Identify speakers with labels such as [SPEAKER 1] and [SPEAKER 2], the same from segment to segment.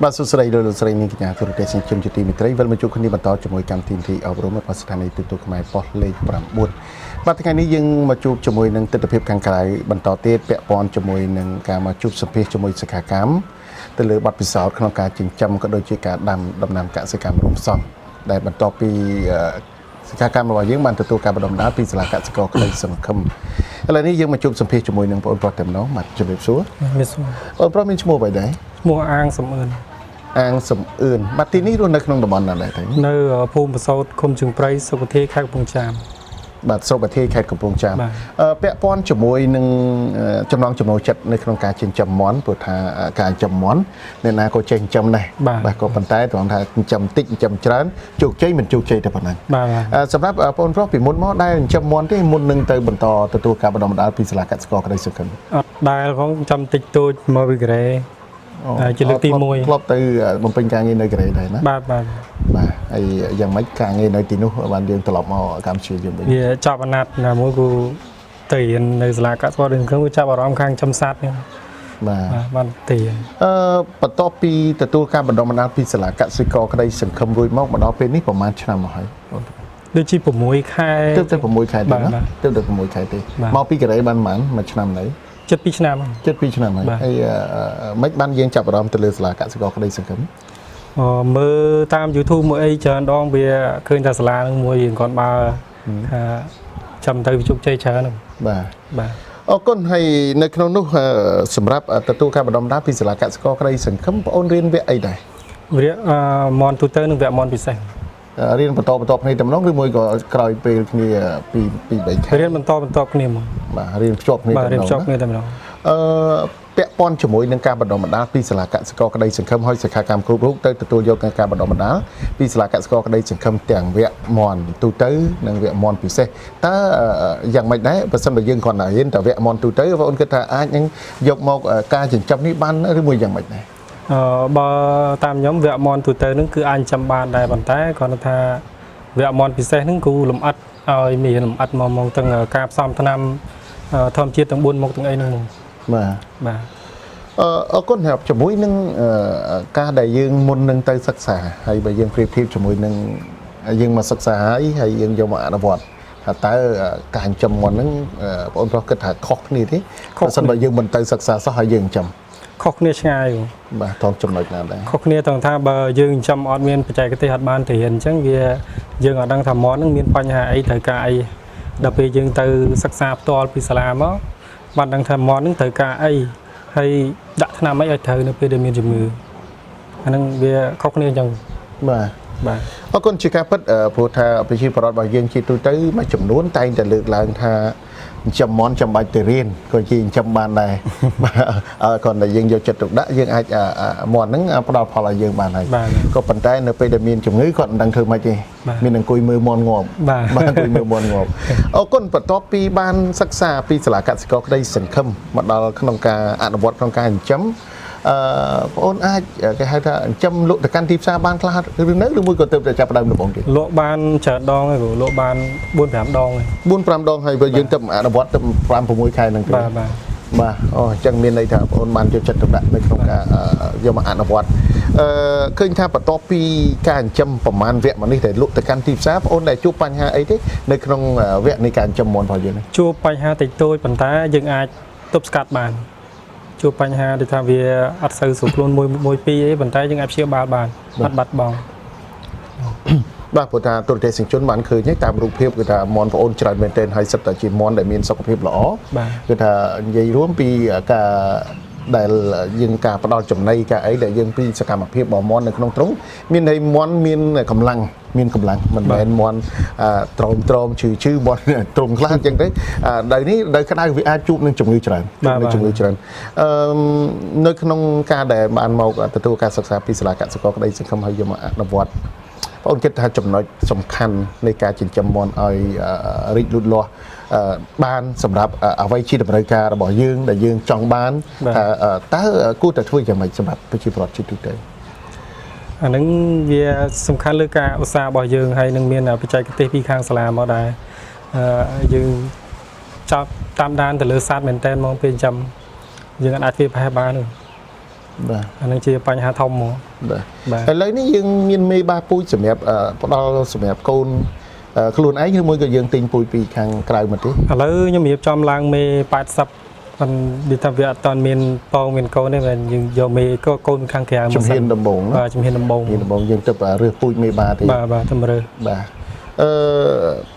[SPEAKER 1] បាទសុស្ដីលោកស្រីនាងកញ្ញាទូរទស្សនិកជនជាទីមេត្រីវិលមកជួបគ្នាបន្តជាមួយកម្មវិធីអប់រំរបស់ស្ថានីយទូរទស្សន៍ខ្មែរប៉ុស្តិ៍លេខ9បាទថ្ងៃនេះយើងមកជួបជាមួយនឹងទស្សនវិជ្ជាខាងក្រៅបន្តទៀតពាក់ព័ន្ធជាមួយនឹងការមកជួបសម្ភាសជាមួយសិក្ខាកាមទៅលើបទពិសោធន៍ក្នុងការចិញ្ចឹមក៏ដូចជាការដាំដំណាំកសិកម្មរួមផ្សំដែលបន្ទាប់ពីសិក្ខាកាមរបស់យើងបានទទួលការបណ្ដុំដាលពីសាលាកសិករក្តីសង្ឃឹមឥឡូវនេះយើងមកជួបសម្ភាសជាមួយនឹងបងប្រុសតែម្ដងបាទជំរាបសួរមានសួរបងប្រុសមានឈ្មោះអ្វីដែរ
[SPEAKER 2] ឈ្មោះអាងសំអឿន
[SPEAKER 1] អាងសំអឿនបាទទីនេះរស់នៅក្នុងតំបន់ណាដែរទេ
[SPEAKER 2] នៅភូមិប្រសោតឃុំជើងព្រៃសុខធាខេត្តកំពង់ចាម
[SPEAKER 1] បាទសុខធាខេត្តកំពង់ចាមពាក់ព័ន្ធជាមួយនឹងចំណងចំណូលចិត្តនៅក្នុងការចិញ្ចឹមមាន់ព្រោះថាការចិញ្ចឹមមាន់អ្នកណាក៏ចេះចិញ្ចឹមដែរបាទក៏ប៉ុន្តែត្រង់ថាចិញ្ចឹមតិចចិញ្ចឹមច្រើនជោគជ័យមិនជោគជ័យតែប៉ុណ្ណឹងសម្រាប់បងប្រុសពីមុនមកដែលចិញ្ចឹមមាន់ទេមុននឹងទៅបន្តទទួលការបណ្ដុំបណ្ដាលពីសាលាកសិករក្តីសង្ឃឹម
[SPEAKER 2] អត់ដែលផងចិញ្ចឹមតិចតួចមកពីក្រែជាលើកទី1
[SPEAKER 1] ធ្លាប់ទៅបំពេញការងារនៅកូរ៉េដែរណា
[SPEAKER 2] បាទ
[SPEAKER 1] ហើយយ៉ាងម៉េចការងារនៅទីនោះបានយើងត្រឡប់មកកម្ពុជាយើងវិញ
[SPEAKER 2] វាចាប់អាណត្តិណាមួយគូទៅរៀននៅសាលាកសិករនឹងគឺចាប់អារម្មណ៍ខាងចំស័តនេះ
[SPEAKER 1] បាទ
[SPEAKER 2] បានទី
[SPEAKER 1] បន្ទាប់ពីទទួលការបណ្ដុំបណ្ដាលពីសាលាកសិករក្តីសង្ឃឹមរួចមកដល់ពេលនេះប្រហែលឆ្នាំមកហើយ
[SPEAKER 2] ដូចជា6ខែ
[SPEAKER 1] ទៅ6ខែទេណាទៅ6ខែទេមកពីកូរ៉េបានប៉ុន្មានមួយឆ្នាំនៅ
[SPEAKER 2] 72ឆ្នាំ
[SPEAKER 1] 72ឆ្នាំហើយមិនបានយើងចាប់អារម្មណ៍ទៅលើសាលាកសិករក្តីសង្ឃឹម
[SPEAKER 2] មើលតាម YouTube មួយអីច្រើនដងវាឃើញថាសាលានឹងមួយយើងគាត់បើថាចាំទៅជោគជ័យច្រើនហ្នឹង
[SPEAKER 1] បាទអរគុណហើយនៅក្នុងនោះសម្រាប់ទទួលការបណ្ដុំបណ្ដាលពីសាលាកសិករក្តីសង្ឃឹមបងអូនរៀនវគ្គអីដែរ
[SPEAKER 2] វគ្គមន់ទូទៅនិងវគ្គមន់ពិសេស
[SPEAKER 1] រៀនបន្តគ្នាតែម្ដងឬមួយក៏ក្រោយពេលគ្នាពី3ខែ
[SPEAKER 2] រៀនបន្តគ្នាមក
[SPEAKER 1] បាទរៀនភ្ជាប់គ្នា
[SPEAKER 2] តែម្ដងរៀនភ្ជាប់គ្នាតែម្ដង
[SPEAKER 1] ពាក់ព័ន្ធជាមួយនឹងការបណ្ដុំបណ្ដាលពីសាលាកសិករក្តីសង្ឃឹមហើយសិក្ខាកាមគ្រប់រូបទៅទទួលយកការបណ្ដុំបណ្ដាលពីសាលាកសិករក្តីសង្ឃឹមទាំងវគ្គមន់ទូទៅនិងវគ្គមន់ពិសេសតើយ៉ាងម៉េចដែរបើសិនបើយើងគ្រាន់តែរៀនតែវគ្គមន់ទូទៅបងប្អូនគិតថាអាចនឹងយកមកការចិញ្ចឹមនេះបានឬមួយយ៉ាងម៉េចដែរ
[SPEAKER 2] បើតាមខ្ញុំវគ្គមន់ទូទៅហ្នឹងគឺអាចចិញ្ចឹមបានដែរប៉ុន្តែគាត់ថាវគ្គមន់ពិសេសហ្នឹងគូលម្អិតឲ្យមានលម្អិតមកទាំងការផ្សំថ្នាំធម្មជាតិទាំង4មុខទាំងអីហ្នឹង
[SPEAKER 1] បាទអរគុណសម្រាប់ជាមួយនឹងការដែលយើងមុននឹងទៅសិក្សាហើយបើយើងប្រៀបធៀបជាមួយនឹងយើងមកសិក្សាហើយយើងយកមកអនុវត្តតើការចិញ្ចឹមមាន់ហ្នឹងបងប្រុសគិតថាខុសគ្នាទេបើសិនបើយើងមិនទៅសិក្សាសោះហើយយើងចិញ្ចឹម
[SPEAKER 2] ខុសគ្នាឆ្ងាយ
[SPEAKER 1] បាទត្រង់ចំណុចណាដែរ
[SPEAKER 2] ខុសគ្នាត្រង់ថាបើយើងចិញ្ចឹមអត់មានបច្ចេកទេសអត់បានទៅរៀនអញ្ចឹងវាយើងអត់ដឹងថាមាន់ហ្នឹងមានបញ្ហាអីត្រូវការអីដល់ពេលយើងទៅសិក្សាផ្ទាល់ពីសាលាមកបានដឹងថាមាន់ហ្នឹងត្រូវការអីហើយដាក់ថ្នាំអីឲ្យត្រូវនៅពេលដែលមានជំងឺអាហ្នឹងវាខុសគ្នាអញ្ចឹង
[SPEAKER 1] បាទអរគុណជាការពិតព្រោះថាប្រជាពលរដ្ឋរបស់យើងជាទូទៅមួយចំនួនតែងតែលើកឡើងថាចិញ្ចឹមមាន់ចាំបាច់ទៅរៀនក៏ជាចិញ្ចឹមបានដែរគ្រាន់តែយើងយកចិត្តទុកដាក់យើងអាចមាន់ហ្នឹងផ្ដល់ផលឲ្យយើងបានហើយក៏ប៉ុន្តែនៅពេលដែលមានជំងឺគាត់មិនដឹងធ្វើម៉េចទេមានអង្គុយមើលមាន់ងាប់បាទអង្គុយមើលមាន់ងាប់អរគុណបន្ទាប់ពីបានសិក្សាពីសាលាកសិករក្តីសង្ឃឹមមកដល់ក្នុងការអនុវត្តក្នុងការចិញ្ចឹមបងអូនអាចគេហៅថាចិញ្ចឹមលក់ទៅកាន់ទីផ្សារបានខ្លះឬនៅឬមួយក៏ទៅតែចាប់ផ្ដើមដំបូងទៀត
[SPEAKER 2] លក់បានច្រើនដងហើយគ្រូលក់បាន 4-5 ដងហើយ
[SPEAKER 1] 4-5 ដងហើយបើយើងទៅអនុវត្តទៅ 5-6 ខែហ្នឹងទេបាទអូអញ្ចឹងមានន័យថាបងអូនបានយកចិត្តទុកដាក់នៅក្នុងការយកមកអនុវត្តឃើញថាបន្ទាប់ពីការចិញ្ចឹមប្រមាណវគ្គមកនេះដែលលក់ទៅកាន់ទីផ្សារបងអូនដែលជួបបញ្ហាអីទេនៅក្នុងវគ្គនៃការចិញ្ចឹមមាន់របស់យើង
[SPEAKER 2] ជួបបញ្ហាតិចតួចប៉ុន្តែយើងអាចទប់ស្កាត់បានជួបបញ្ហាដូចថាវាអត់សូវស្រួលខ្លួនមួយពីរអីប៉ុន្តែយើងអាចព្យាបាលបានអត់បាត់បង់
[SPEAKER 1] បាទព្រោះថាទូរទស្សនិកជនបានឃើញតាមរូបភាពគឺថាមាន់ប្អូនច្រើនមែនទែនហើយសិតតែជាមាន់ដែលមានសុខភាពល្អគឺថានិយាយរួមពីការដែលយើងការផ្ដល់ចំណីការអីដែលយើងពីសកម្មភាពរបស់មាន់នៅក្នុងទ្រុងមានន័យមាន់មានកម្លាំងមិនមែនមាន់ត្រោមឈឺមាន់ទ្រុងខ្លះអញ្ចឹងទៅដល់នេះដល់ក្តៅវាអាចជួបនឹងជំងឺច្រើននៅក្នុងការដែលបានមកទទួលការសិក្សាពីសាលាកសិករក្តីសង្ឃឹមហើយយកមកអនុវត្តបងអូនគិតថាចំណុចសំខាន់នៃការចិញ្ចឹមមាន់ឲ្យរីកលូតលាស់បានសម្រាប់អ្វីជាតម្រូវការរបស់យើងដែលយើងចង់បានតើគួរតែធ្វើយ៉ាងម៉េចសម្រាប់ប្រជាពលរដ្ឋជាទូទៅ
[SPEAKER 2] អាហ្នឹងវាសំខាន់លើការឧស្សាហ៍របស់យើងហើយនឹងមានបច្ចេកទេសពីខាងសាលាមកដែរយើងចាប់តាមដានទៅលើសត្វមែនតើមកពេលចិញ្ចឹមយើងអាចធ្វើប្រហែលបាន អានឹងជាបញ្ហាធំហ្មង
[SPEAKER 1] បាទឥឡូវនេះយើងមានមេបាពូជសម្រាប់ផ្ដល់សម្រាប់កូនខ្លួនឯងឬមួយក៏យើងទិញពូជពីខាងក្រៅមកទេឥ
[SPEAKER 2] ឡូវខ្ញុំរៀបចំឡើងមេ80ប៉ុន្តែថាវាអត់តាន់មានពងមានកូនទេតែយើងយកមេក៏កូនខាងក្រៅមក
[SPEAKER 1] ជំហានដំបូង
[SPEAKER 2] បាទជំហានដំបូង
[SPEAKER 1] យើងទៅរើសពូជមេបាទេ
[SPEAKER 2] បាទទៅរើស
[SPEAKER 1] បាទ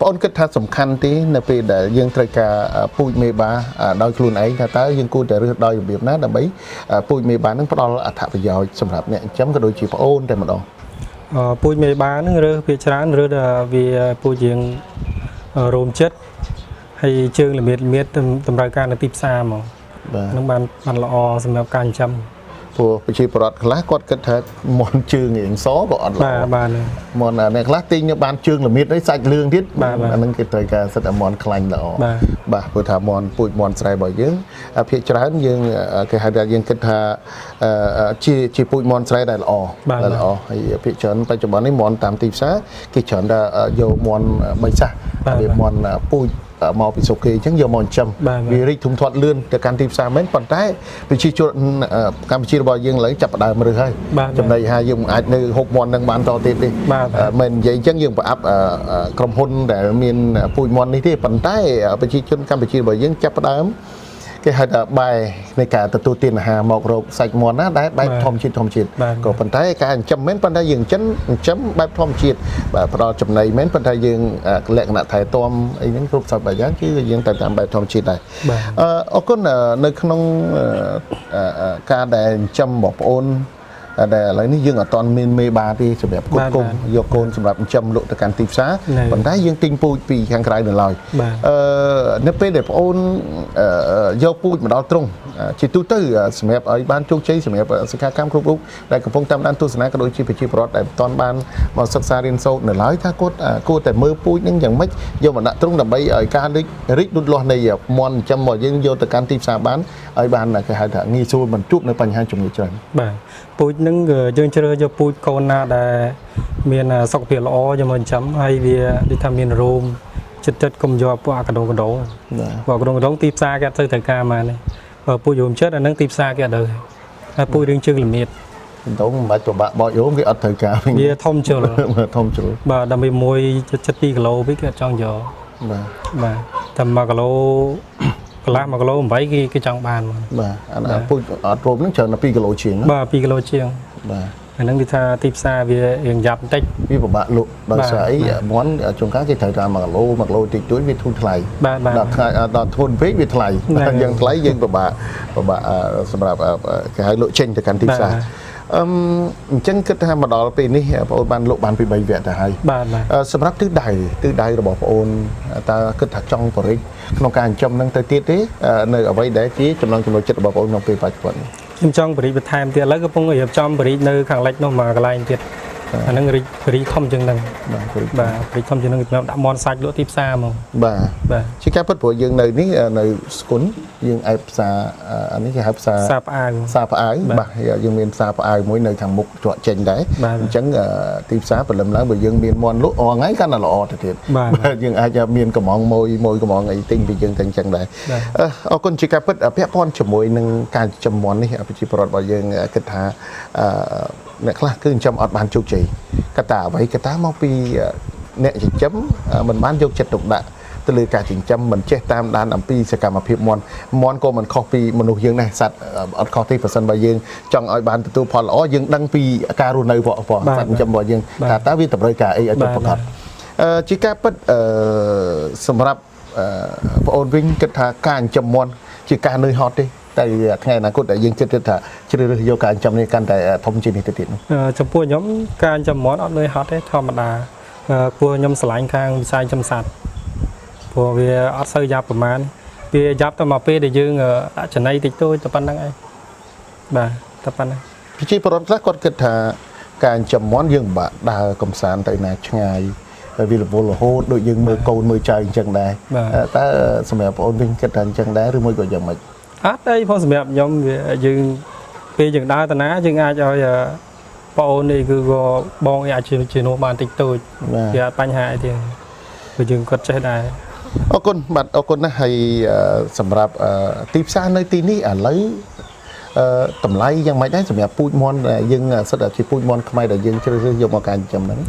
[SPEAKER 1] បងអូនគិតថាសំខាន់ទេនៅពេលដែលយើងត្រូវការពូជមេបាដោយខ្លួនឯងថាតើយើងគួរតែរើសដោយរបៀបណាដើម្បីពូជមេបានឹងផ្ដល់អត្ថប្រយោជន៍សម្រាប់អ្នកចិញ្ចឹមក៏ដូចជាបងអូនតែម្ដង
[SPEAKER 2] ពូជមេបានឹងរើសវាច្រើនរើសវាពូជយើងរោមចិត្តហើយជើងល្មៀតតម្រូវការនៅទីផ្សារហ្មងនឹងបានល្អសម្រាប់ការចិញ្ចឹម
[SPEAKER 1] ព្រោះប្រជាពលរដ្ឋខ្លះគាត់គិតថាមន់ជើងរៀងសក៏អត់ល្អ
[SPEAKER 2] បាទ
[SPEAKER 1] មន់អ្នកខ្លះទិញបានជើងល្មៀតហើយសាច់លឿងទៀតអានឹងគេត្រូវការសិតតែមន់ខ្លាញ់ល្អបាទព្រោះថាមន់ពូជមន់ស្រែរបស់យើងភាគច្រើនយើងគេហៅថាយើងគិតថាជាពូជមន់ស្រែដែលល្អហើយភាគច្រើនបច្ចុប្បន្ននេះមន់តាមទីផ្សារគេច្រើនតែយកមន់បីសាសវាមន់ពូជមកពីសុកគេអញ្ចឹងយកមកចិញ្ចឹមវារីកធំធាត់លឿនទៅកាន់ទីផ្សារមែនប៉ុន្តែប្រជាជនកម្ពុជារបស់យើងឡើងចាប់ផ្ដើមរើសហើយចំណីហាយើងអាចនៅហូបមន់នឹងបានតទៀតទេមិននិយាយអញ្ចឹងយើងប្រអាប់ក្រុមហ៊ុនដែលមានពូជមន់នេះទេប៉ុន្តែប្រជាជនកម្ពុជារបស់យើងចាប់ផ្ដើមគេហៅថាបែរនៃការទទួលទានអាហារមករកសាច់មាន់ណាដែលបែបធម្មជាតិក៏ប៉ុន្តែការចិញ្ចឹមមែនប៉ុន្តែយើងចិញ្ចឹមបែបធម្មជាតិបាទផ្ដល់ចំណីមែនប៉ុន្តែយើងលក្ខណៈថែទាំអីហ្នឹងគ្រប់សពបែបយ៉ាងគឺយើងទៅតាមបែបធម្មជាតិដែរអរគុណនៅក្នុងការដែលចិញ្ចឹមបងប្អូនដែលឥឡូវនេះយើងអត់ទាន់មានមេបាទេសម្រាប់គ្រប់គុំយកកូនសម្រាប់ចិញ្ចឹមលក់ទៅកាន់ទីផ្សារប៉ុន្តែយើងទិញពូជពីខាងក្រៅនៅឡើយនៅពេលដែលបងអូនយកពូជមកដល់ទ្រុងជាទូទៅសម្រាប់ឲ្យបានជោគជ័យសម្រាប់សិក្ខាកាមគ្រប់រូបដែលកំពុងតាមដានទស្សនាក៏ដូចជាប្រជាពលរដ្ឋដែលមិនទាន់បានមកសិក្សារៀនសូត្រនៅឡើយថាគាត់គួរតែមើលពូជនឹងយ៉ាងម៉េចយកមកដាក់ទ្រុងដើម្បីឲ្យការរីកលូតលាស់នៃមន់ចិញ្ចឹមរបស់យើងយកទៅកាន់ទីផ្សារបានឲ្យបានគេហៅថាងាយស្រួលមិនជួបនៅបញ្ហាជំងឺច្រើន
[SPEAKER 2] បាទពូជនឹងយើងជ្រើសយកពូជកូនណាដែលមានសុខភាពល្អយកមកចិញ្ចឹមហើយវាដូចថាមានរោមចិត្តកុំយកពួកអាកដោកដោពួកកដោទីផ្សារគេអត់ទៅត្រូវការមកនេះពូជរោមចិត្តអានឹងទីផ្សារគេអត់ទៅហើយពូជរឿងជើងល្មៀត
[SPEAKER 1] មិនទៅមិនបាច់ប្របាក់បោចរោមគេអត់ត្រូវការ
[SPEAKER 2] វាធំជ្រុលបាទដើម្បីមួយចិត្ត2គីឡូវិញគេអត់ចង់យកបាទតែ1គីឡូកន្លះ1គីឡូ8គេចង់បាន
[SPEAKER 1] បាទអាពូជអត់រោមហ្នឹងច្រើនតែ2គីឡូជាង
[SPEAKER 2] បាទ2គីឡូជាង
[SPEAKER 1] បាទ
[SPEAKER 2] អាហ្នឹងវាថាទីផ្សារវារៀងយ៉ាប់បន្តិច
[SPEAKER 1] វាពិបាកលក់ដោយសារអីមន់ជួនកាលគេត្រូវតាម1គីឡូតិចតួចវាធូរថ្លៃដល់ធូរពេកវាថ្លៃយ៉ាងថ្លៃយើងពិបាកសម្រាប់គេហៅលក់ចេញទៅកាន់ទីផ្សារអញ្ចឹងគិតថាមកដល់ពេលនេះបងអូនបានលក់បានពី3វគ្គទៅហើយសម្រាប់ទិសដៅរបស់បងអូនតើគិតថាចង់បរិយាក្នុងការចិញ្ចឹមនឹងទៅទៀតទេនៅអ្វីដែលជាចំណង់ចំណូលចិត្តរបស់បងអូនក្នុងពេលបច្ចុប្បន្ន
[SPEAKER 2] ខ្ញុំចង់បរិយាបន្ថែមទៀតឥឡូវកំពុងរៀបចំបរិយានៅខាងលិចនោះមកកន្លែងទៀតអាហ្នឹងរីធំជាងហ្នឹងបាទរីធំជាងហ្នឹងខ្ញុំដាក់មន់សាច់លក់ទីផ្សារហ្មង
[SPEAKER 1] បាទជាការពិតព្រោះយើងនៅនេះនៅស្គុនយើងឯផ្សារអានេះគេហៅផ្សារ
[SPEAKER 2] ផ្អាវ
[SPEAKER 1] បាទយើងមានផ្សារផ្អាវមួយនៅខាងមុខជាប់ចេញដែរអញ្ចឹងទីផ្សារព្រលឹមឡើងបើយើងមានមន់លក់អងថ្ងៃកាន់តែល្អទៅទៀតយើងអាចមានកំងមួយកំងអីទិញពីយើងទៅអញ្ចឹងដែរអរគុណជាការពិតពាក់ព័ន្ធជាមួយនឹងការចិញ្ចឹមមន់នេះប្រជាពលរដ្ឋរបស់យើងគិតថាអ្នកខ្លះគឺចិញ្ចឹមអត់បានជោគជ័យកត្តាអ្វីកត្តាមកពីអ្នកចិញ្ចឹមមិនបានយកចិត្តទុកដាក់ទៅលើការចិញ្ចឹមមិនចេះតាមដានអំពីសកម្មភាពមន់ក៏មិនខុសពីមនុស្សយើងដែរសត្វអត់ខុសទេប្រសិនបើយើងចង់ឲ្យបានទទួលផលល្អយើងដឹងពីការរស់នៅរបស់សត្វចិញ្ចឹមរបស់យើងថាតើវាតម្រូវការអីឲ្យពិតប្រាកដជាការពិតសម្រាប់បងអូនវិញគិតថាការចិញ្ចឹមមន់ជាការនឿយហត់ទេតែថ្ងៃអនាគតដែលយើងគិតថាជ្រើសរើសយកការចិញ្ចឹមនេះកាន់តែធំជាងនេះទៅទៀត
[SPEAKER 2] ចំពោះខ្ញុំការចិញ្ចឹមមន់អត់នឿយហត់ទេធម្មតាព្រោះខ្ញុំស្រឡាញ់ខាងវិស័យចិញ្ចឹមសត្វព្រោះវាអត់សូវយ៉ាប់ប្រមាណវាយ៉ាប់តែមកពេលដែលយើងដាក់ចំណីតិចតួចតែប៉ុណ្្នឹងឯងបាទតែប៉ុណ្្នឹង
[SPEAKER 1] ប្រជាពលរដ្ឋខ្លះគាត់គិតថាការចិញ្ចឹមមន់យើងពិបាកដើរកំសាន្តទៅណាឆ្ងាយវារវល់រហូតដូចយើងមើលកូនមើលចៅអញ្ចឹងដែរតើសម្រាប់បងអូនវិញគិតថាអញ្ចឹងដែរឬមួយក៏យ៉ាងម៉េច
[SPEAKER 2] អត់អីផងសម្រាប់ខ្ញុំវាយើងពេលយើងដើរតាណាយើងអាចឲ្យបងអូននេះគឺក៏បងអាចជានោះបានតិចតួចវាអត់បញ្ហាអីទេព្រោះយើងគាត់ចេះដែរ
[SPEAKER 1] អរគុណបាទអរគុណណាស់ហើយសម្រាប់ទីផ្សារនៅទីនេះឥឡូវ តម្លៃយ៉ាងម៉េចដែរសម្រាប់ពូជមន់យើងសិតតែជាពូជមន់ខ្មែរដែលយើងជ្រើសរើសយកមកការចិញ្ចឹមហ្នឹង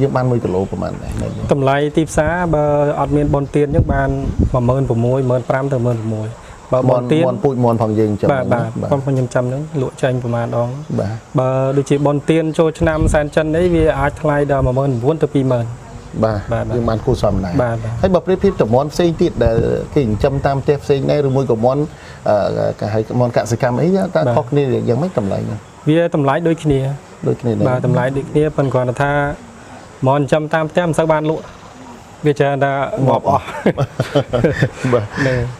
[SPEAKER 1] យើងបាន1គីឡូប្រហែលដែរ
[SPEAKER 2] តម្លៃទីផ្សារបើអត់មានបនទៀនអញ្ចឹងបាន16000 15000ទៅ16000បើបនទៀន
[SPEAKER 1] ពូជមន់ផងយើងចិញ្ចឹម
[SPEAKER 2] បាទខ្ញុំចាំហ្នឹងលក់ចេញប្រហែលដង
[SPEAKER 1] បាទ
[SPEAKER 2] បើដូចជាបនទៀនចូលឆ្នាំសែនចិនអីវាអាចថ្លៃដល់19000ទៅ20000
[SPEAKER 1] បាទយើងបានគូសំដែរ
[SPEAKER 2] បាទ
[SPEAKER 1] ហើយបើប្រៀបធៀបទៅមន់ផ្សេងទៀតដែលគេចិញ្ចឹមតាមផ្ទះផ្សេងដែរឬមួយក៏មន់គេហៅមន់កសិកម្មអីតើខុសគ្នាយ៉ាងម៉េចតម្លៃហ្នឹង
[SPEAKER 2] វាតម្លៃដូចគ្នា
[SPEAKER 1] ដែរ
[SPEAKER 2] បាទតម្លៃដូចគ្នាប៉ុន្តែគាត់ថាមន់ចិញ្ចឹមតាមផ្ទះមិនសូវបានលក់វាច្រើនតែងាប់អស់
[SPEAKER 1] បាទ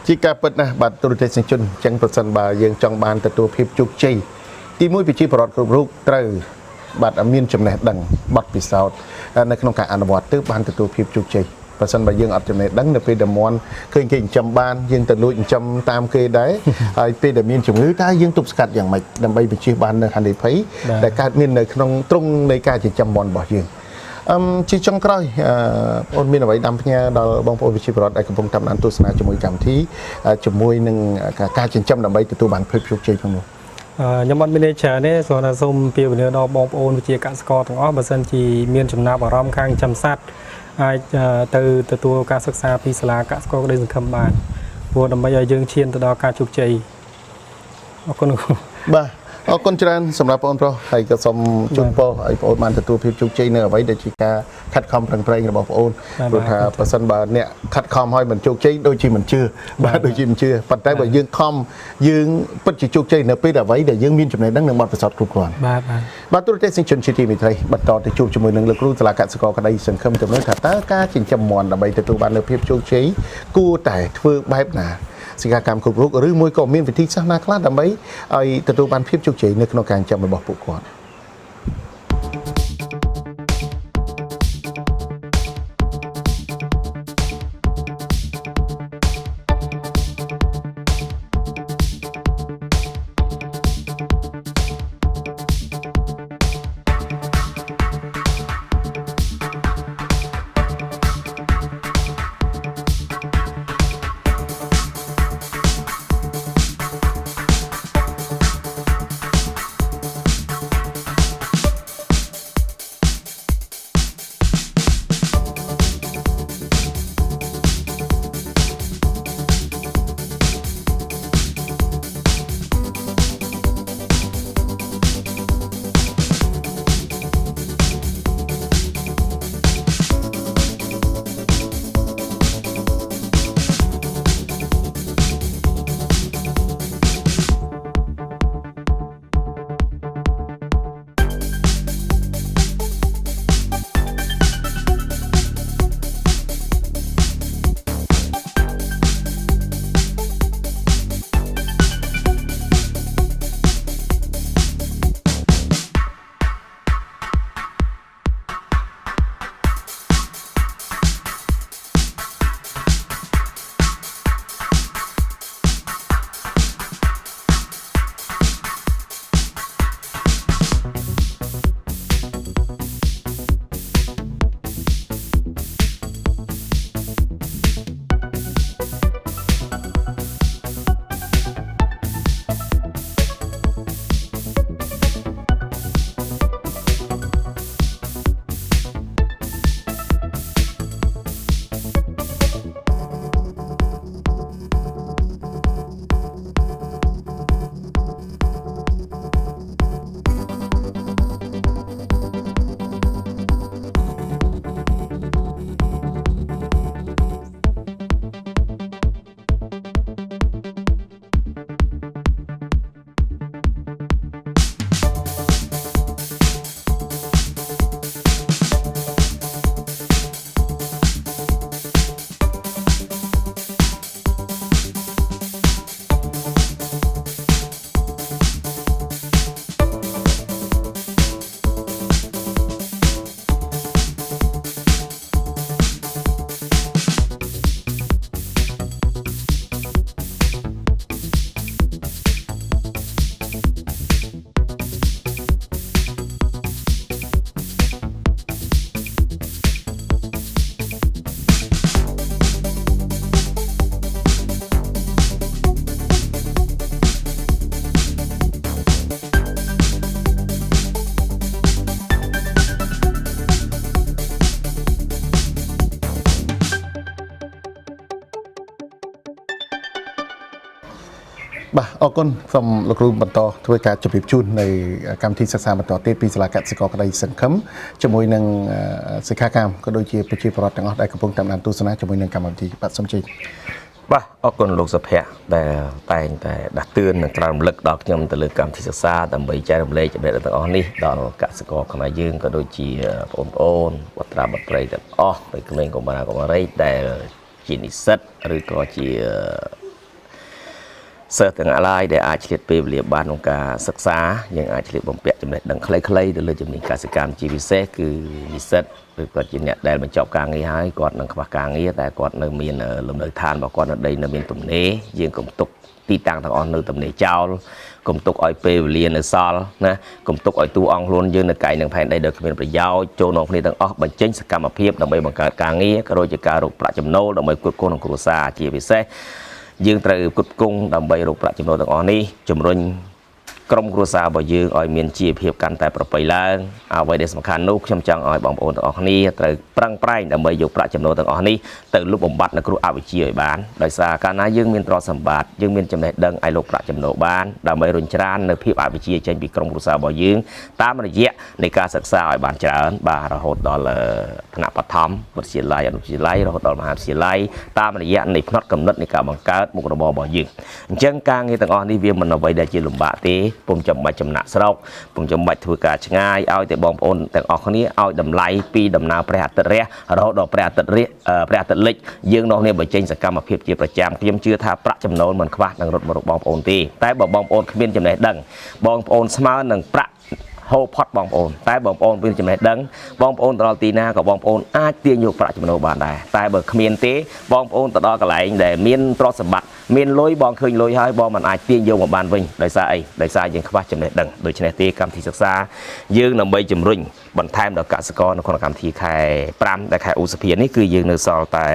[SPEAKER 1] ជាការពិតណាស់បាទទូរទស្សនិកជនអញ្ចឹងប្រសិនបើយើងចង់បានទទួលភាពជោគជ័យទី1ប្រជាពលរដ្ឋគ្រប់រូបត្រូវបាទមានចំណេះដឹងបទពិសោធន៍នៅក្នុងការអនុវត្តទើបបានទទួលភាពជោគជ័យបើសិនបើយើងអត់ចំណេះដឹងនៅពេលដែលមន់ឃើញគេចិញ្ចឹមបានយើងទៅលួចចិញ្ចឹមតាមគេដែរហើយពេលដែលមានជំងឺតើយើងទប់ស្កាត់យ៉ាងម៉េចដើម្បីបញ្ជៀសបាននៅហានិភ័យដែលកើតមាននៅក្នុងទ្រង់នៃការចិញ្ចឹមមន់របស់យើងជាចុងក្រោយបងមានអ្វីដាំផ្ញើដល់បងប្អូនវិជាពលរដ្ឋដែលកំពុងតាមដានទស្សនាជាមួយកម្មវិធីជាមួយនឹងការចិញ្ចឹមដើម្បីទទួលបានភាពជោគជ័យផងនោះ
[SPEAKER 2] ខ្ញុំអត់មានច្រើនទេគ្រាន់តែសូមពាក្យពន្យល់ដល់បងប្អូនវិជាកសិករទាំងអស់បើសិនជាមានចំណាប់អារម្មណ៍ខាងចិញ្ចឹមសត្វអាចទៅទទួលការសិក្សាពីសាលាកសិករក្តីសង្ឃឹមបានព្រោះដើម្បីឲ្យយើងឈានទៅដល់ការជោគជ័យអរគុណ
[SPEAKER 1] បាទអរគុណច្រើនសម្រាប់បងប្អូនហើយក៏សូមជូនពរឲ្យបងប្អូនបានទទួលភាពជោគជ័យនៅអ្វីដែលជាការខិតខំប្រឹងប្រែងរបស់បងប្អូនព្រោះថាបើសិនបើអ្នកខិតខំឲ្យមិនជោគជ័យដូចជាមិនជឿបាទដូចជាមិនជឿប៉ុន្តែបើយើងខំយើងពិតជាជោគជ័យនៅពេលអ្វីដែលយើងមានចំណេះដឹងនិងបទពិសោធន៍គ្រប់គ្រាន់បាទទូរទស្សនិកជនជាទីមេត្រីបន្តទៅជួបជាមួយនឹងលោកគ្រូសាលាកសិករក្តីសង្ឃឹមទៅនឹងថាតើការចិញ្ចឹមមាន់ដើម្បីទទួលបាននូវភាពជោគជ័យគួរតែធ្វើបែបណាសិក្ខាកាមគ្រប់រូបឬមួយក៏មានវិធីសាស្ត្រណាខ្លះដើម្បីឲ្យទទួលបានភាពជោគជ័យនៅក្នុងការចិញ្ចឹមរបស់ពួកគាត់ បាទអរគុណសូមលោកគ្រូបន្តធ្វើការជម្រាបជូននៅកម្មវិធីសិក្សាបន្តទៀតពីសាលាកសិករក្តីសង្ឃឹមជាមួយនឹងសិក្ខាកាមក៏ដូចជាប្រជាពលរដ្ឋទាំងអស់ដែលកំពុងតាមដានទស្សនាជាមួយនឹងកម្មវិធីបាទសូមជម្រាប
[SPEAKER 3] បាទអរគុណលោកសុភ័ក្រដែលតែងតែដាស់តឿននិងក្រើនរំលឹកដល់ខ្ញុំទៅលើកម្មវិធីសិក្សាដើម្បីចែករំលែកចំណេះដឹងទាំងអស់នេះដល់កសិករខ្មែរយើងក៏ដូចជាបងប្អូនបុត្រាបុត្រីទាំងអស់ដោយក្មេងកុមារកុមារីដែលជានិស្សិតឬក៏ជាសិស្សទាំងឡាយដែលអាចឆ្លៀតពេលវេលាបានក្នុងការសិក្សាយើងអាចឆ្លៀតបំពាក់ចំណេះដឹងខ្លីៗទៅលើជំនាញកសិកម្មជាពិសេសគឺនិស្សិតឬក៏ជាអ្នកដែលបញ្ចប់ការងារហើយគាត់នឹងខ្វះការងារតែគាត់នៅមានលំនៅឋានរបស់គាត់នៅដីនៅមានទំនេរយើងកុំទុកទីតាំងទាំងអស់នៅទំនេរចោលកុំទុកឲ្យពេលវេលានៅសល់ណាកុំទុកឲ្យតួអង្គខ្លួនយើងនៅកែនឹងផែនដីដោយគ្មានប្រយោជន៍ចូលនាំគ្នាទាំងអស់បញ្ចេញសកម្មភាពដើម្បីបង្កើតការងារក៏ដូចជាការរកប្រាក់ចំណូលដើម្បីគ្រប់គ្រងក្នុងគ្រួសារជាពិសេសយើងត្រូវផ្គត់ផ្គង់ដើម្បីរកប្រាក់ចំណូលទាំងអស់នេះជំរុញក្រុមគ្រួសាររបស់យើងឲ្យមានជីវភាពកាន់តែប្រពៃឡើងអ្វីដែលសំខាន់នោះខ្ញុំចង់ឲ្យបងប្អូនទាំងអស់គ្នាត្រូវប្រឹងប្រែងដើម្បីយកប្រាក់ចំណូលទាំងអស់នេះទៅលុបបំបាត់នៅគ្រោះអវិជ្ជាឲ្យបានដោយសារកាលណាយើងមានទ្រព្យសម្បត្តិយើងមានចំណេះដឹងឲ្យលោកប្រាក់ចំណូលបានដើម្បីរុញច្រាននៅភាពអវិជ្ជាចេញពីក្រុមគ្រួសាររបស់យើងតាមរយៈនៃការសិក្សាឲ្យបានច្រើនបាទរហូតដល់ថ្នាក់បឋមវិទ្យាល័យអនុវិទ្យាល័យរហូតដល់មហាវិទ្យាល័យតាមរយៈនៃផ្នត់កំណត់នៃការបង្កើតមុខរបររបស់យើងអញ្ចឹងការងារទាំងអស់នេះវាមិនអ្វីដែលជាលំបាកទេពុំចាំបាច់ចំណាក់ស្រុកពុំចាំបាច់ធ្វើការឆ្ងាយឲ្យតែបងប្អូនទាំងអស់គ្នាឲ្យតម្លៃពីដំណើរព្រះអាទិត្យរះរហូតដល់ព្រះអាទិត្យលិចយើងនោះនេះបញ្ចេញសកម្មភាពជាប្រចាំខ្ញុំជឿថាប្រាក់ចំណូលមិនខ្វះនឹងរត់មករកបងប្អូនទេតែបើបងប្អូនគ្មានចំណេះដឹងបងប្អូនស្មើនឹងប្រាក់ហូរផុតបងប្អូនតែបងប្អូនមានចំណេះដឹងបងប្អូនទៅដល់ទីណាក៏បងប្អូនអាចទាញយកប្រាក់ចំណូលបានដែរតែបើគ្មានទេបងប្អូនទៅដល់កន្លែងដែលមានទ្រព្យសម្បត្តិមានលុយបងឃើញលុយហើយបងមិនអាចទាញយកមកបានវិញដោយសារអីដោយសារយើងខ្វះចំណេះដឹងដូច្នេះទេកម្មវិធីសិក្សាយើងដើម្បីជំរុញបន្ថែមដល់កសិករនៅក្នុងកម្មវិធីខែ5ដែលខែឧសភានេះគឺយើងនៅសល់តែ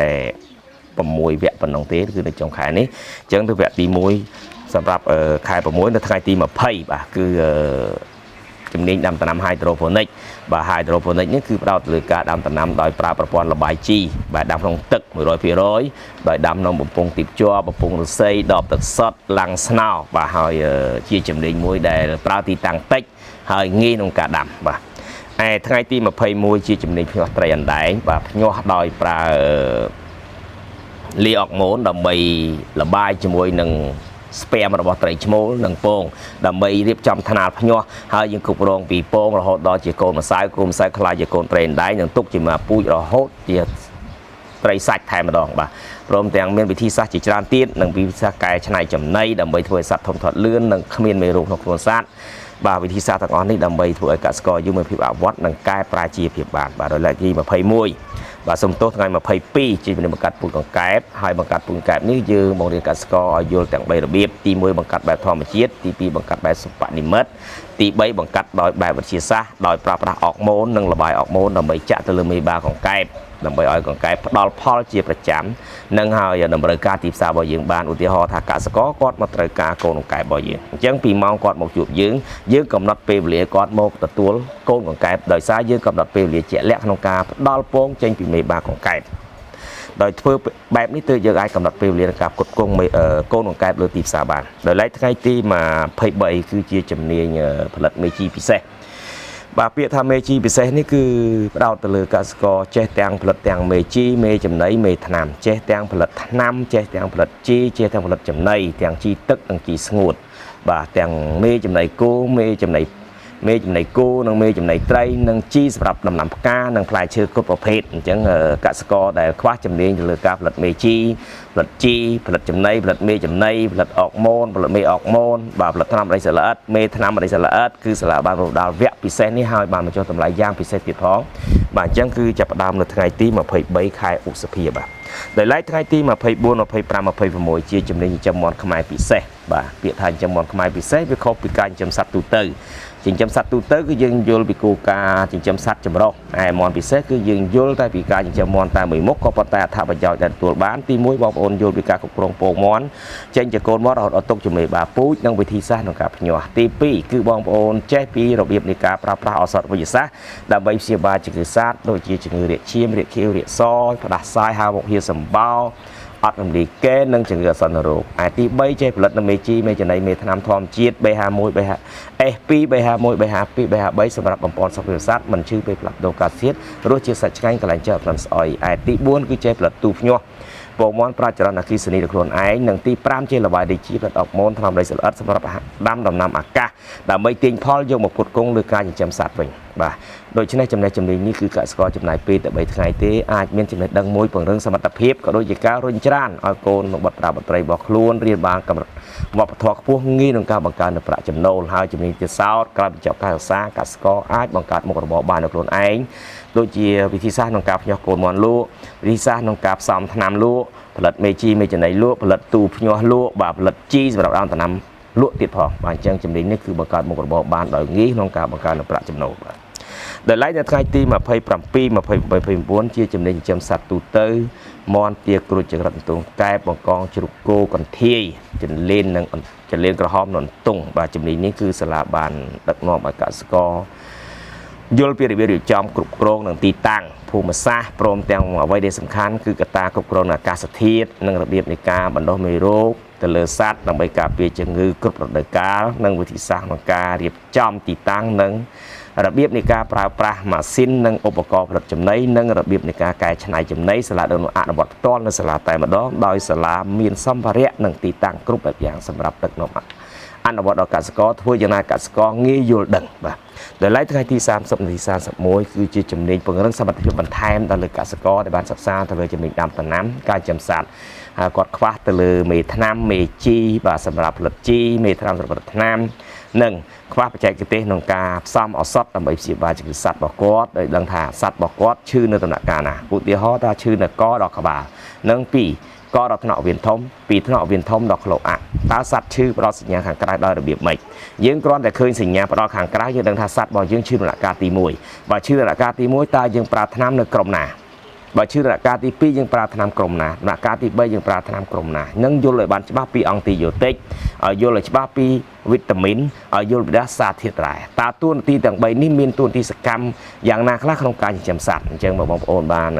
[SPEAKER 3] 6វគ្គប៉ុណ្ណឹងទេគឺនៅចុងខែនេះអញ្ចឹងទៅវគ្គទី1សម្រាប់ខែ6នៅថ្ងៃទី20បាទគឺជំនាញដាំដំណាំ hydroponic បាទ hydroponic នេះគឺផ្ដោតលើការដាំដំណាំដោយប្រើប្រព័ន្ធលបាយជីបាទដាំក្នុងទឹក 100% ដោយដាំក្នុងបំពង់ទីភ្ជាប់បំពង់ឫស្សីដបទឹកសុទ្ធឡាំងស្នោបាទហើយជាជំនាញមួយដែលប្រើទីតាំងតិចហើយងាយក្នុងការដាំបាទឯថ្ងៃទី21ជាជំនាញភ្ញាស់ត្រីអណ្ដែងបាទភ្ញាស់ដោយប្រើលីអុកម៉ូនដើម្បីលបាយជាមួយនឹងស្ពែមរបស់ត្រីឈ្មោលនិងពងដើម្បីរៀបចំថ្នាលភ្ញាស់ហើយយើងគ្រប់គ្រងពីពងរហូតដល់ជាកូនម្សៅគូម្សៅខ្លាយជាកូនត្រីអណ្ដែងនិងទុកជាមកពូជរហូតជាត្រីសាច់ថែមម្ដងបាទព្រមទាំងមានវិធីសាស្ត្រជាច្រើនទៀតនិងវិធីសាស្ត្រកែច្នៃចំណីដើម្បីធ្វើឲ្យសត្វធំធាត់លឿននិងគ្មានមេរោគក្នុងខ្លួនសត្វបាទវិធីសាស្ត្រទាំងអស់នេះដើម្បីធ្វើឲ្យកសិករយើងមានភាពអវត្តនិងកែប្រែជីវភាពបានបាទដោយឡែកទី21បាទសំទោសថ្ងៃ22ជាជំនាញបង្កាត់ពូជកង្កែបហើយបង្កាត់ពូជកង្កែបនេះយើងបង្រៀនកសិករឲ្យយល់ទាំង3របៀបទី1បង្កាត់បែបធម្មជាតិទី2បង្កាត់បែបសិប្បនិម្មិតទី3បង្កាត់ដោយបែបវិទ្យាសាស្ត្រដោយប្រើប្រាស់អុកម៉ូននិងលបាយអុកម៉ូនដើម្បីចាក់ទៅលើមេបាកង្កែបដើម្បីឲ្យកង្កែបផ្ដល់ផលជាប្រចាំនិងហើយតម្រូវការទីផ្សាររបស់យើងបានឧទាហរណ៍ថាកសិករគាត់មកត្រូវការកូនកង្កែបរបស់យើងអញ្ចឹងពីម៉ោងគាត់មកជួបយើងកំណត់ពេលវេលាគាត់មកទទួលកូនកង្កែបដោយសារយើងកំណត់ពេលវេលាជាក់លាក់ក្នុងការផ្ដល់ពងចេញពីមេបាកង្កែបដោយធ្វើបែបនេះទើបយើងអាចកំណត់ពេលវេលានៃការផ្គត់ផ្គង់កូនកង្កែបលើទីផ្សារបានដោយឡែកថ្ងៃទី23គឺជាជំនាញផលិតមេជីពិសេសបាទពាក្យថាមេជីពិសេសនេះគឺផ្ដោតទៅលើកសិករចេះទាំងផលិតទាំងមេជីមេចំណីមេថ្នាំចេះទាំងផលិតថ្នាំចេះទាំងផលិតជីចេះទាំងផលិតចំណីទាំងជីទឹកនិងជីស្ងួតបាទទាំងមេចំណីគោមេចំណីគោនិងមេចំណីត្រីនិងជីសម្រាប់ដំណាំផ្កានិងផ្លែឈើគ្រប់ប្រភេទអញ្ចឹងកសិករដែលខ្វះជំនាញទៅលើការផលិតមេជីផលិតជីផលិតចំណីផលិតមេចំណីផលិតអុកម៉ូនផលិតមេអុកម៉ូនបាទផលិតថ្នាំអរិសល្អិតមេថ្នាំអរិសល្អិតគឺសាលាបានរំដាល់វគ្គពិសេសនេះហើយបានបញ្ចុះតម្លៃយ៉ាងពិសេសទៀតផងបាទអញ្ចឹងគឺចាប់ផ្ដើមនៅថ្ងៃទី23ខែឧសភាបាទដោយឡែកថ្ងៃទី24 25 26ជាជំនាញចិញ្ចឹមមាន់ខ្មែរពិសេសបាទពាក្យថាចិញ្ចឹមមាន់ខ្មែរពិសេសវាខុសពីការចិញ្ចឹមសត្វទូទៅចិញ្ចឹមសត្វទូទៅគឺយើងយល់ពីគោលការណ៍ចិញ្ចឹមសត្វចម្រុះឯមាន់ពិសេសគឺយើងយល់តែពីការចិញ្ចឹមមាន់តែមួយមុខក៏ប៉ុន្តែអត្ថប្រយោជន៍ដែលទទួលបានទី1បងប្អូនយល់ពីការគ្រប់គ្រងពងមាន់ចេញជាកូនមាន់រហូតដល់ទុកជាមេបាពូជនិងវិធីសាស្ត្រក្នុងការភ្ញាស់ទី2គឺបងប្អូនចេះពីរបៀបនៃការប្រើប្រាស់ឱសថវិទ្យាសាស្ត្រដើម្បីព្យាបាលជំងឺសត្វដូចជាជំងឺរាកឈាមរាកខៀវរាកសផ្ដាសាយហាវមុខហៀសម្បោ អត់រំលាយគេនឹងជំងឺអសន្នរោគឯទី3ចេះផលិតនៅមេជីមេចំណីមេថ្នាំធម្មជាតិ B51 S2 B51 B52 B53 សម្រាប់បំពន់សុខភាពសត្វមិនឈឺពេលផ្លាស់ប្ដូរកាសធាតុរសជាតិសាច់ឆ្ងាញ់កន្លែងចើក្លិនស្អុយឯទី4គឺចេះផលិតទូភ្ញាស់ពងមាន់ប្រាចរណអគ្គិសនីដល់ខ្លួនឯងនិងទី5ជាលបាយដីជីផលិតអុកម៉ូនថ្នាំដីសល្អិតសម្រាប់ដាំដំណាំអាកាសដើម្បីទាញផលយកមកផ្គត់ផ្គង់លើការចិញ្ចឹមសត្វវិញបាទដូច្នេះចំណេះជំនាញនេះគឺកសិករចំណាយពេលតែ3ថ្ងៃទេអាចមានចំណេះដឹងមួយពង្រឹងសមត្ថភាពក៏ដូចជាការរុញច្រានឲ្យកូននិងបុត្របុត្រីរបស់ខ្លួនរៀនបានកម្រិតវប្បធម៌ខ្ពស់ងាយក្នុងការបង្កើននូវប្រាក់ចំណូលហើយជំនាញទៀតសោតក្រៅពីចប់ការសិក្សាកសិករអាចបង្កើតមុខរបរបានដោយខ្លួនឯងដូចជាវិធីសាស្ត្រក្នុងការភ្ញាស់កូនមាន់លក់វិធីសាស្ត្រក្នុងការផ្សំថ្នាំលក់ផលិតមេជីមេចំណីលក់ផលិតទូភ្ញាស់លក់បាទផលិតជីសម្រាប់ដើមដំណាំលក់ទៀតផងបាទអញ្ចឹងជំនាញនេះគឺបង្កើតមុខរបរបានដោយងាយក្នុងការបង្កើនប្រាក់ចំណូលបាទដែលឡែកនៅថ្ងៃទី27-29ជាចំណេញចិញ្ចឹមសត្វទូទៅមាន់ទាគ្រូចចង្រិតអន្ទង់កែបបង្កងជ្រូកគោកន្ធាយចន្លេននិងចន្លេនក្រហមនិងអន្ទង់បាទជំនាញនេះគឺសាលាបានដឹកនាំឲ្យកសិករយល់ពីរបៀបរៀបចំគ្រប់គ្រងនិងទីតាំងភូមិសាស្ត្រព្រមទាំងអ្វីដែលសំខាន់គឺកត្តាគ្រប់គ្រងអាកាសធាតុនិងរបៀបនៃការបណ្ដុះមេរោគទៅលើសត្វដើម្បីការពារជំងឺគ្រប់រដូវកាលនិងវិធីសាស្ត្រក្នុងការរៀបចំទីតាំងនិងរបៀបនៃការប្រើប្រាស់ម៉ាស៊ីននិងឧបករណ៍ផលិតចំណីនិងរបៀបនៃការកែច្នៃចំណីសាលាដឹកនាំអនុវត្តផ្ទាល់នៅសាលាតែម្ដងដោយសាលាមានសម្ភារៈនិងទីតាំងគ្រប់បែបយ៉ាងសម្រាប់ដឹកនាំអនុវត្តដល់កសិករធ្វើយ៉ាងណាកសិករងាយយល់ដឹងបាទដោយឡែកថ្ងៃទី30និងទី31គឺជាជំនាញពង្រឹងសមត្ថភាពបន្ថែមដល់លើកសិករដែលបានសិក្សាទៅលើជំនាញដាំដំណាំការចិញ្ចឹមសត្វហើយគាត់ខ្វះទៅលើមេថ្នាំមេជីបាទសម្រាប់ផលិតជីមេថ្នាំសម្រាប់ផលិតថ្នាំនិងខ្វះបច្ចេកទេសក្នុងការផ្សំឱសថដើម្បីព្យាបាលជំងឺសត្វរបស់គាត់ដោយដឹងថាសត្វរបស់គាត់ឈឺនៅដំណាក់កាលណាឧទាហរណ៍ថាឈឺនៅកដល់ក្បាលនិង2កដល់ថ្នាក់វៀនធំពីថ្នាក់វៀនធំដល់ក្លោអាក់តើសត្វឈឺផ្ដល់សញ្ញាខាងក្រៅដោយរបៀបម៉េចយើងគ្រាន់តែឃើញសញ្ញាផ្ដល់ខាងក្រៅយើងដឹងថាសត្វរបស់យើងឈឺដំណាក់កាលទី1បើឈឺដំណាក់កាលទី1តើយើងប្រើថ្នាំនៅក្រុមណាបើឈឺដំណាក់កាលទី2យើងប្រើថ្នាំក្រុមណាដំណាក់កាលទី3យើងប្រើថ្នាំក្រុមណានឹងយល់ឲ្យបានច្បាស់ពីអង់ទីយ៉ូទិកឲ្យយល់ឲ្យច្បាស់ពីវីតាមីនឲ្យយល់ពីសារធាតុរ៉ែតើតួនាទីទាំង3នេះមានតួនាទីសកម្មយ៉ាងណាខ្លះក្នុងការចិញ្ចឹមសត្វអញ្ចឹងបងប្អូនបាន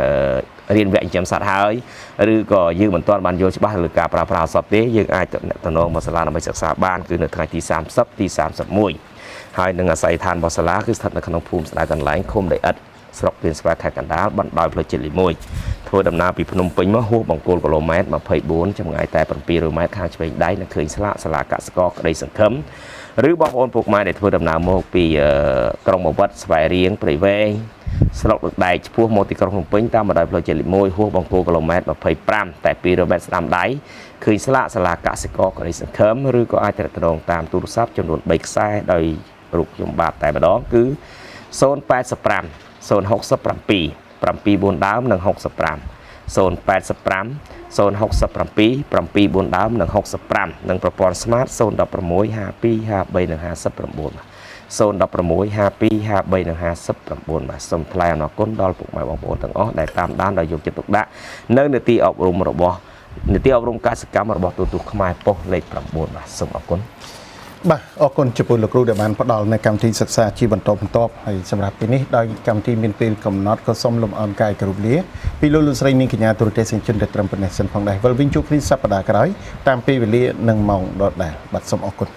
[SPEAKER 3] រៀនវគ្គចិញ្ចឹមសត្វហើយឬក៏យើងមិនទាន់បានយល់ច្បាស់លើការប្រើប្រាស់ឱសថទេយើងអាចទៅណងមកសាលាដើម្បីសិក្សាបានគឺនៅថ្ងៃទី30ទី31ហើយនឹងអាស័យដ្ឋានរបស់សាលាគឺស្ថិតនៅក្នុងភូមិស្ដៅកន្លែងឃុំដីឥដ្ឋស្រុកពៀនស្វាយខេត្តកណ្ដាលបណ្ដោយផ្លូវជាតិលេខ1ធ្វើដំណើរពីភ្នំពេញមកហួសបង្គោលគីឡូម៉ែត្រ24ចម្ងាយតែ700ម៉ែត្រខាងឆ្វេងដៃនៅឃើញស្លាកសាលាកសិករក្តីសង្ឃឹមឬបងប្អូនពុកម៉ែដែលធ្វើដំណើរមកពីក្រុងបាវិតស្វាយរៀងព្រៃវែងស្រុកដឹកដែកឆ្ពោះមកទីក្រុងភ្នំពេញតាមបណ្ដោយផ្លូវជាតិលេខ1ហួសបង្គោលគីឡូម៉ែត្រ25តែ200ម៉ែត្រស្ដាំដៃឃើញស្លាកសាលាកសិករក្តីសង្ឃឹមឬក៏អាចត្រាក់ត្រងតាមទូរស័ព្ទចំនួន3ខ្សែដោយរូបខ្ញុំបាទតែម្ដងគឺ085 067 7 ដើមនិង65 085 067 7 ដើមនិង65និងប្រព័ន្ធស្មាត016 52 53និង59 016 52 53និង59បាទសូមថ្លែងអំណរគុណដល់ពុកម៉ែបងប្អូនទាំងអស់ដែលតាមដានដោយយកចិត្តទុកដាក់នៅនីតិអប់រំរបស់នីតិអប់រំកសិកម្មរបស់ទូតខ្មែរប៉ុស្តិ៍លេខ9បាទសូមអរគុណ
[SPEAKER 1] បាទអរគុណចំពោះលោកគ្រូដែលបានផ្ដល់នៅកម្មវិធីសិក្សាជាបន្តបន្ទាប់ហើយសម្រាប់ពេលនេះដោយកម្មវិធីមានពេលកំណត់ក៏សូមលំអរកាយគោរពលាពីលោកលោកស្រីនាងកញ្ញាទូរទស្សនិកជនដែលត្រឹមប៉ុណ្ណេះសិនផងដែរវិលវិញជួបគ្នាសប្តាហ៍ក្រោយតាមពេលវេលានិងម៉ោងដដែលបាទសូមអរគុណ